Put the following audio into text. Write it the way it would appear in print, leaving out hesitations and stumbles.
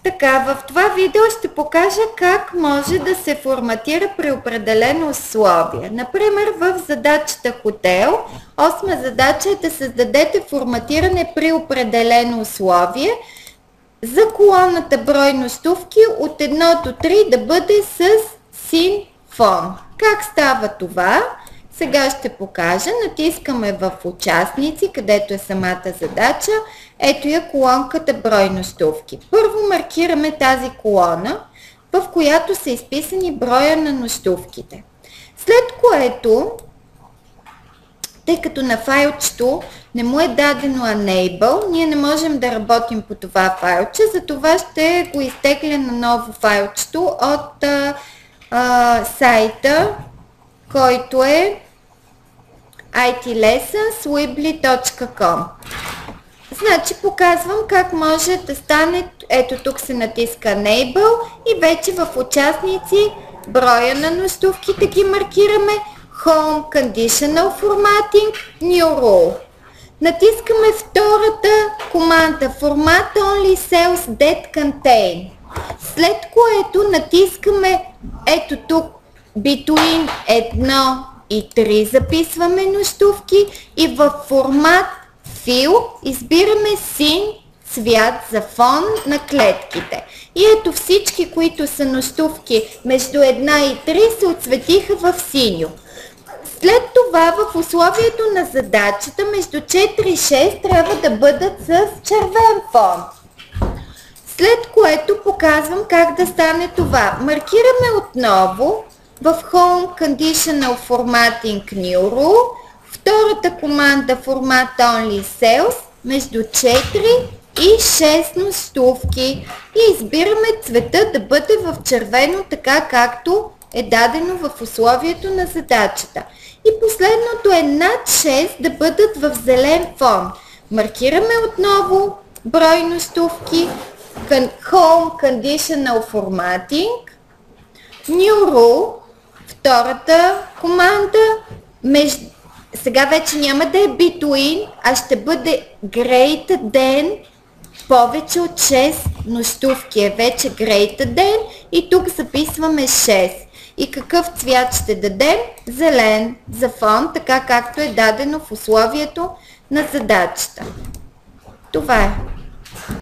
Така, в това видео ще покажа как може да се форматира при определено условие. Например, в задачата хотел, 8 задача е да създадете форматиране при определено условие за колоната брой нощувки от 1 до 3 да бъде с син фон. Как става това? Сега ще покажа. Натискаме в участници, където е самата задача. Ето я колонката брой нощувки. Първо маркираме тази колона, в която са изписани броя на нощувките. След което, тъй като на файлчето не му е дадено enable, ние не можем да работим по това файлче, затова ще го изтегля на ново файлчето от сайта, който е itlessons.weebly.com. Значи показвам как може да стане, ето тук се натиска Enable и вече в участници броя на нощувките ги маркираме, Home Conditional Formatting, New Rule. Натискаме втората команда Format Only Cells That Contain, след което натискаме ето тук Between 1 и 3 записваме нощувки и в формат Fill избираме син цвят за фон на клетките. И ето всички, които са нощувки между 1 и 3 се отцветиха в синьо. След това в условието на задачата между 4 и 6 трябва да бъдат с червен фон. След което показвам как да стане това. Маркираме отново в Home Conditional Formatting New Rule, втората команда Format Only Cells между 4 и 6 нощувки и избираме цвета да бъде в червено, така както е дадено в условието на задачата. И последното е над 6 да бъдат в зелен фон. Маркираме отново брой нощувки, Home Conditional Formatting, New Rule, втората команда, сега вече няма да е between, а ще бъде greater than, повече от 6 нощувки е вече greater than и тук записваме 6. И какъв цвят ще дадем? Зелен за фон, така както е дадено в условието на задачата. Това е.